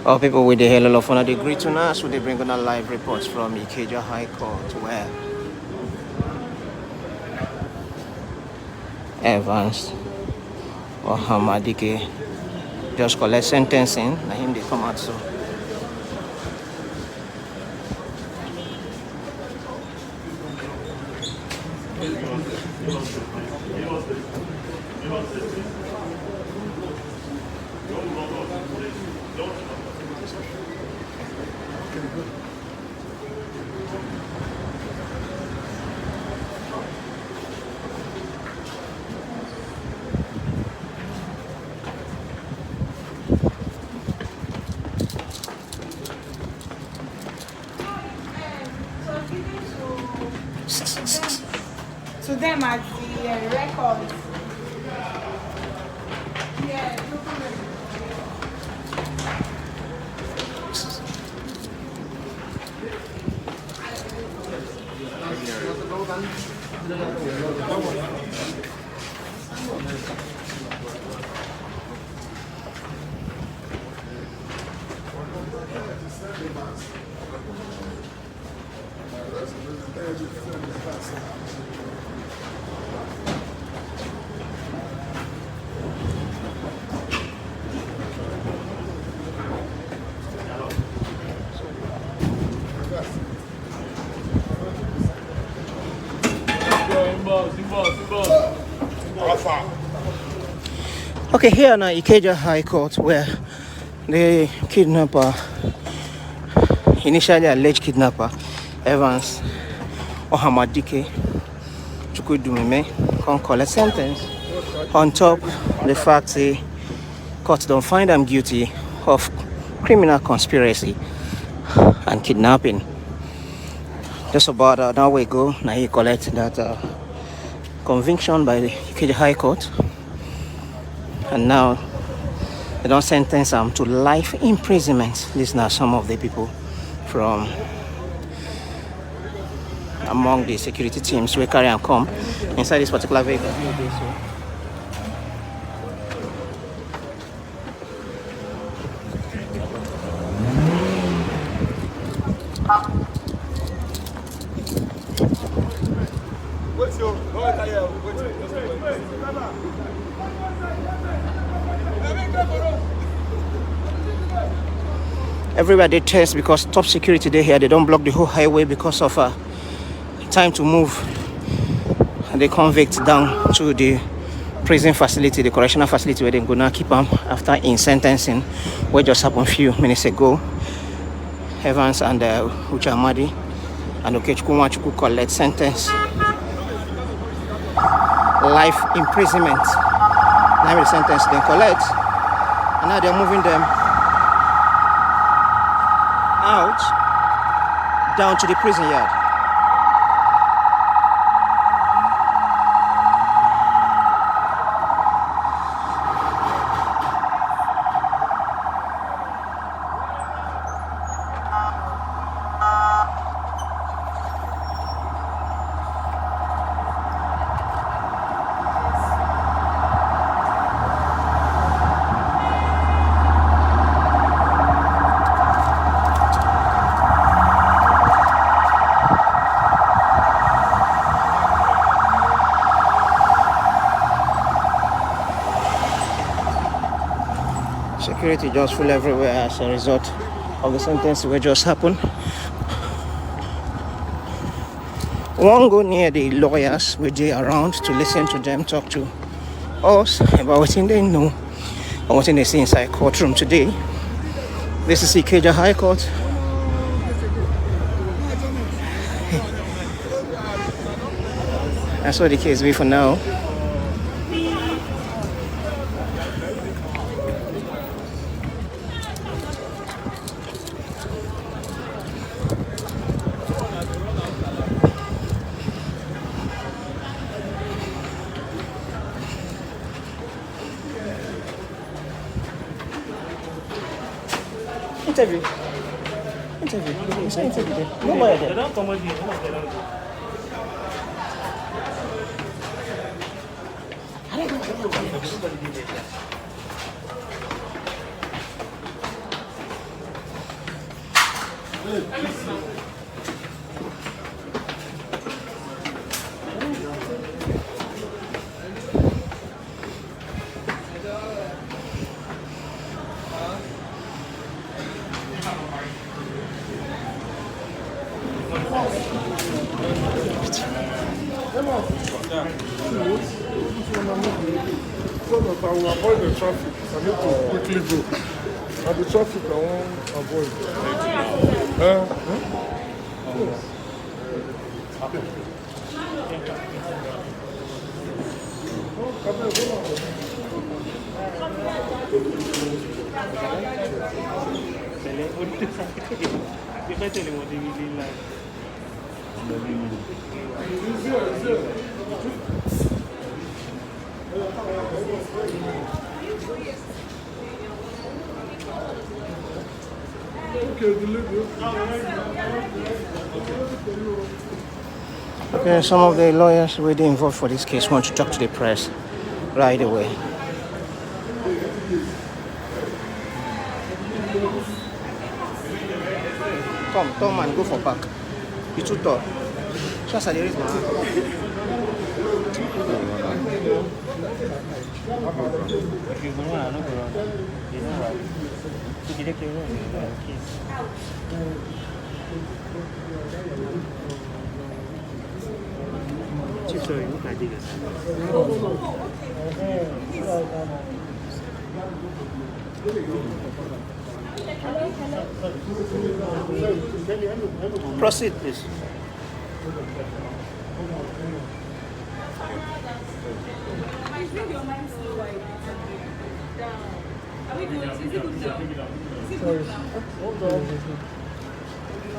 All people with the halo of honor, they greet on us. They bring on a live reports from Ikeja High Court where Evans or Hamadike just collect sentencing. Na him they come out so. To them as the records. Yeah, Okay, here now Ikeja High Court where the kidnapper, initially alleged kidnapper, Evans Ohamadike Chukudumime, can collect sentence on top the fact the court don't find him guilty of criminal conspiracy and kidnapping. Just about an hour ago, now he collect that conviction by the Ikeja High Court, and now they don't sentence him to life imprisonment. These are some of the people from among the security teams who carry and come inside this particular vehicle. Everywhere they test because top security they here, they don't block the whole highway because of time to move and the convict down to the prison facility, the correctional facility where they're gonna keep them after in sentencing, what just happened a few minutes ago. Evans and Uchamadi and Okechukwu collect sentence, life imprisonment. Now the sentence they collect, and now they're moving them out down to the prison yard. Security just full everywhere as a result of the sentence that just happened. One go near the lawyers we they around to listen to them talk to us about what they know and what they see inside courtroom today. This is Ikeja High Court. That's what the case be for now. Interview. You say interview there. No more there. Don't come here. I will avoid the traffic. I need to quickly go. And the traffic I won't avoid. Okay, some of the lawyers already involved for this case want to talk to the press right away. Come and go for back. You too tall. Just at the raise my hand. Proceed, please.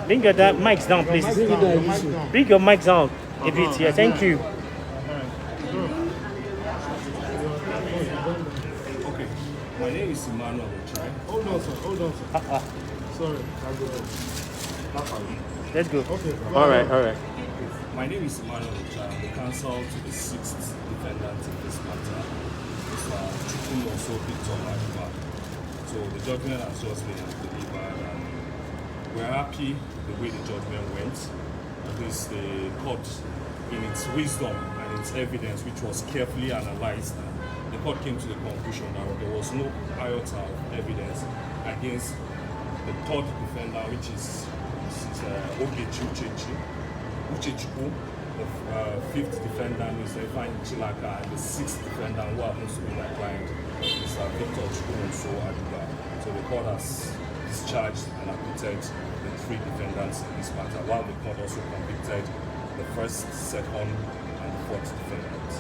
Bring your mics down, please. Bring your mics down a bit here. Thank you. Okay. My name is Emmanuel. Hold on, sir. Sorry. Let's go. Okay. All right. My name is Emmanuel. I'm the counsel to the sixth defendant in this matter, Mr. Chukwumoso Victor Maduba. So the judgment has just been delivered, and we're happy the way the judgment went. At least the court, in its wisdom and its evidence, which was carefully analyzed, the court came to the conclusion that there was no iota of evidence against the third defendant, which is Ogechi Uchechukwu, the fifth defendant is Evan Chilaka, and the sixth defendant, who happens to be my client, Mr. Victor Chukwumoso Aduba. So the court has discharged and acquitted the three defendants in this matter, while the court also convicted the first, second, and the fourth defendant.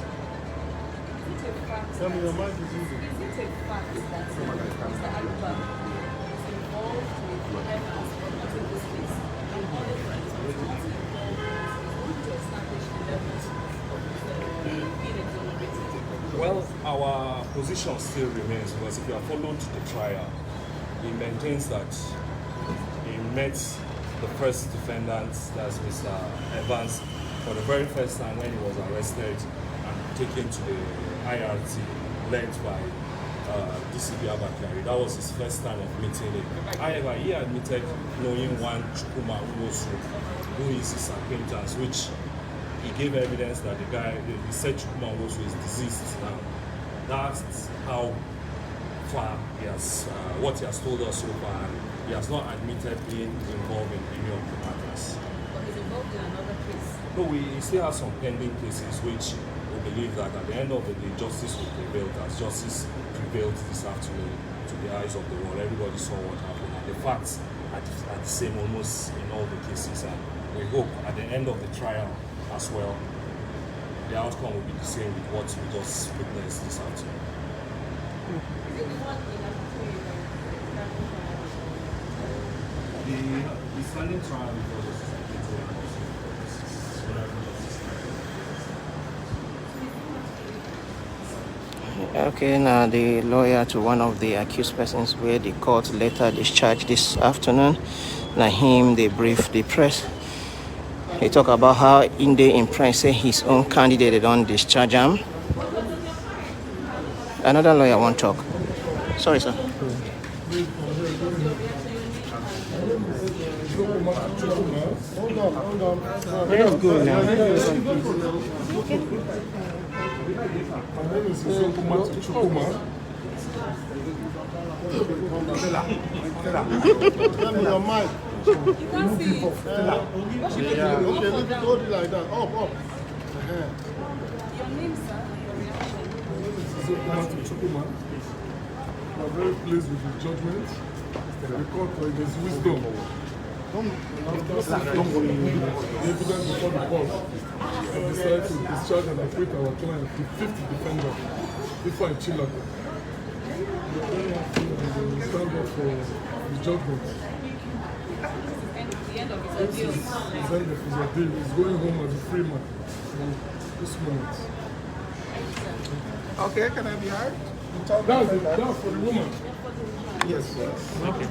Tell me, your mic is easy. Is it a fact that Mr. Aluba is involved with Evans in this case? And all the friends of the party want to establish the evidence of being exonerated? Well, our position still remains, because if you have followed the trial, he maintains that he met the first defendant, that's Mr. Evans, for the very first time when he was arrested and taken to the IRT led by DCP Abakari. That was his first time of meeting him. However, he admitted knowing one Chukuma Uwosu, who is his acquaintance, which he gave evidence that the guy, he said Chukuma Uwosu is deceased now. That's how far he has, what he has told us so far, and he has not admitted being involved in any of the matters. But he's involved in another case. No, we still have some pending cases which we believe that at the end of the day, justice will prevail. As justice prevailed this afternoon to the eyes of the world, everybody saw what happened, and the facts are the same almost in all the cases. And we hope at the end of the trial as well, the outcome will be the same with what we just witnessed this afternoon. Is it the one in The standing trial before justice Okay, now the lawyer to one of the accused persons where the court later discharged this afternoon. Now him, they briefed the press. He talk about how in the impress say his own candidate they don't discharge him. Another lawyer won't talk. Sorry, sir. Hold on. Let's go now. My name is Chukuma. Tell me your mic. You can't see it. Okay, leave it, hold it like that. Up. Your name, sir, and your reaction. Chukuma. We are very pleased with the judgment. The court is wisdom. The evidence before the court have decided to discharge and acquit our client, the fifth defendant, Ifa Chilaka. We stand up for the judgment. The end of his This ordeal. is the end of his ordeal. He's going home as a free man from this moment. Okay, can I be heard? That's for the woman. Yes, sir. Okay.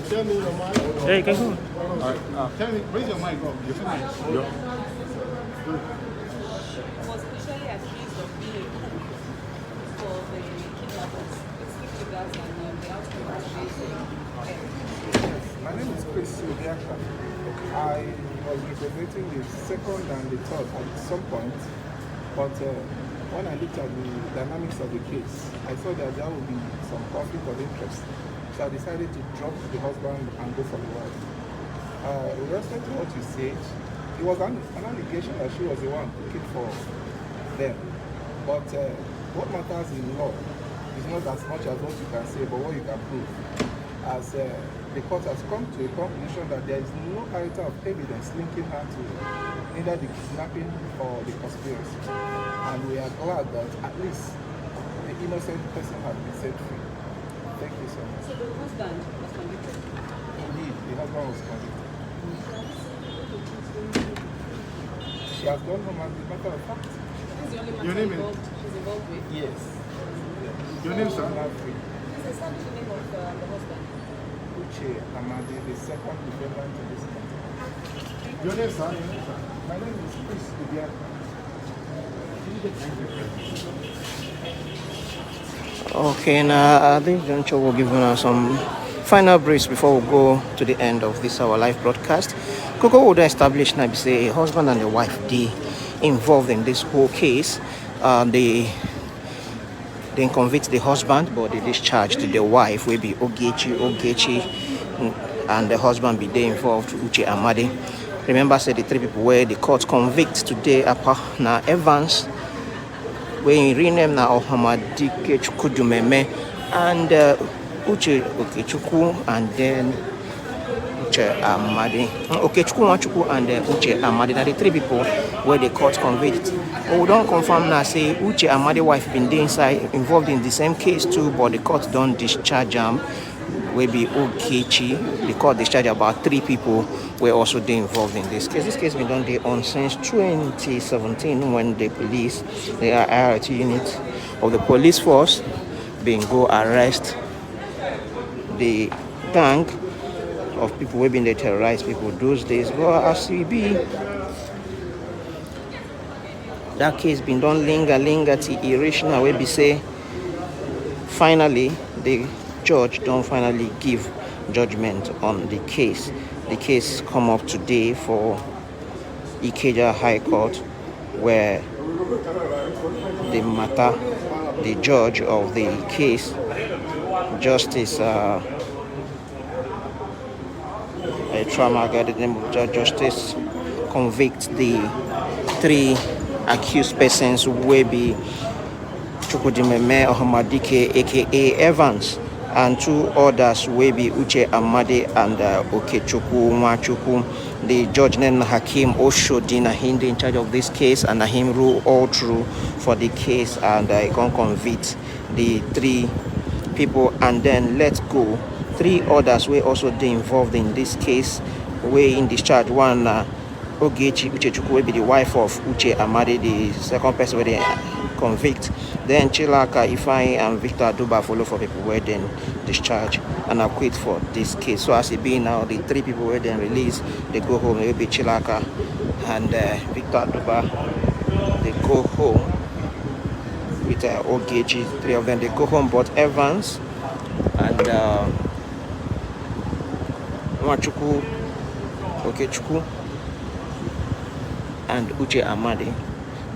Tell me your mic. Hey, you can go. Tell me, raise your mic up. Your mic. He was initially accused of being a cook for the kidnappers. Let's stick to that and the outcome was My name is Chris Subiaka. I was representing the second and the third at some point, but when I looked at the dynamics of the case, I saw that there would be some conflict of interest. So I decided to drop the husband and go for the wife. With respect to what you said, it was an allegation that she was the one cooking for them. But what matters in law is not as much as what you can say, but what you can prove. As the court has come to a conclusion that there is no item of evidence linking her to either the kidnapping or the conspiracy. And we are glad that at least the innocent person has been set free. Thank you so much. So the husband was convicted. Indeed, the husband was convicted. She has gone home as a matter of fact. This is the only Your matter name is? she's involved with. Yes. Your name, sir? Please establish the name of the husband. Uche Amadi, the second defendant in this matter. Your name, sir? My name is Chris Subiaka. Okay, now at this juncture we'll give you some final briefs before we go to the end of this our live broadcast. Coco would establish now say a husband and a wife they involved in this whole case. They convict the husband, but they discharged the wife will be Ogechi, and the husband be they involved Uche Amadi. Remember, said the three people where the court convict today apa na Evans, where he renamed na Ohamadike Chukudumeme and Uche Okechukwu, and then Uche Amadi. Okechukwu Nwachukwu and Uche Amadi. Now the three people where the court convict. But we don't confirm now say Uche Amadi wife been there inside involved in the same case too, but the court don't discharge them. Will be Ogechi. The court discharged about 3 people were also involved in this case. This case been done on since 2017 when the police, the IRT unit of the police force, been go arrest the gang of people who been the terrorized people those days. But as we be, that case been done linger till irrational. We be say finally the judge don't finally give judgment on the case. The case come up today for Ikeja High Court, where the matter, the judge of the case, Justice a trauma guy, the name of Justice, convict the 3 accused persons who will be Chukudimeme Ohamadike aka Evans, and 2 others will be Uche Amadi and Okechukwu Nwachukwu. The judge named Hakim Oshodina, him in charge of this case, and him rule all through for the case, and he can convict the 3 people and then let go 3 others were also involved in this case. We in discharge one Ogechi Uchechukwu will be the wife of Uche Amadi, the second person where they convict. Then Chilaka, Ifeanyi, and Victor Aduba follow for people where then discharge and acquit for this case. So as it be now, the 3 people were then released, they go home. It will be Chilaka and Victor Aduba. They go home with Ogechi. 3 of them they go home, but Evans and Nwachukwu Okechukwu and Uche Amadi,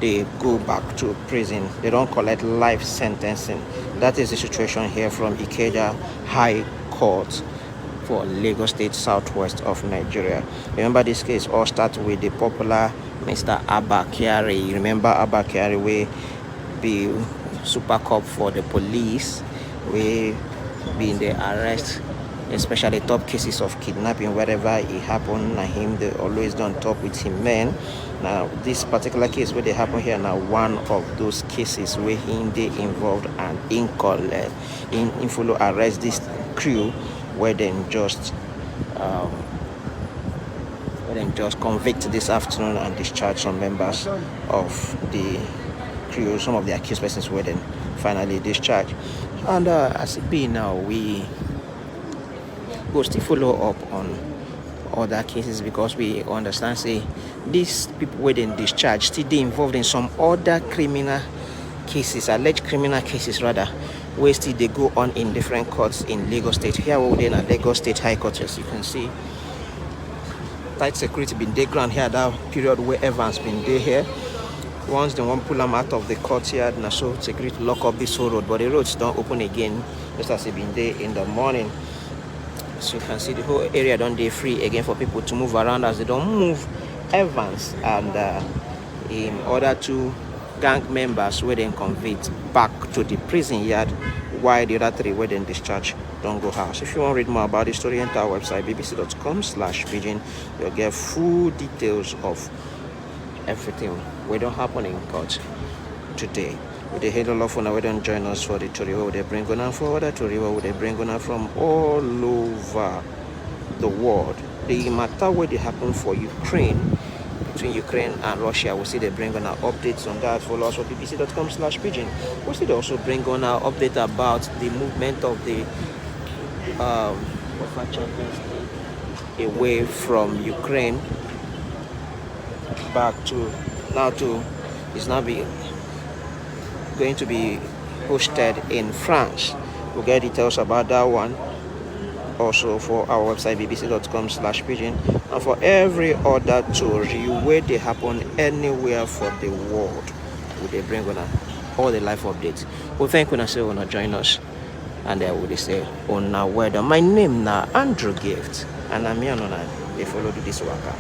they go back to prison. They don't collect life sentencing. That is the situation here from Ikeja High Court for Lagos State, southwest of Nigeria. Remember, this case all starts with the popular Mr. Abba Kyari. You remember Abba Kyari, we be super cop for the police, we be in the arrest, especially top cases of kidnapping wherever it happened. Now him, they always don't talk with him men. Now this particular case where they happen here now, one of those cases where him they involved and in follow arrest this crew where then just convict this afternoon and discharge some members of the crew. Some of the accused persons were then finally discharged. And as it be now, we go still follow up on other cases because we understand say these people were then discharged still they involved in some other criminal cases, alleged criminal cases rather, where still they go on in different courts in Lagos State. Here we're in a Lagos State High Court, as you can see. Tight security been there ground here that period where Evans been there here. Once they want to pull them out of the courtyard, now so security lock up this whole road, but the roads don't open again just as it been there in the morning. So you can see the whole area don't day free again for people to move around as they don't move Evans and in order to gang members were then convicted back to the prison yard while the other three were then discharged don't go house. If you want to read more about the story, enter our website bbc.com/pidgin. You'll get full details of everything we don't happen in court today. They hate a lot for now. We don't join us for the story where they bring on for other story where they bring on from all over the world. The matter where they happen for Ukraine, between Ukraine and Russia, we see they bring on our updates on that. Follow us on bbc.com/pidgin. We see they also bring on our update about the movement of the champions away from Ukraine back to now to is now being going to be hosted in France. We'll get details about that one also for our website bbc.com/pidgin, and for every other story where they happen anywhere for the world, will they bring on all the live updates. Well, thank you, say wanna join us, and I would say on our weather. My name now Andrew Gift, and I'm here on they follow this worker.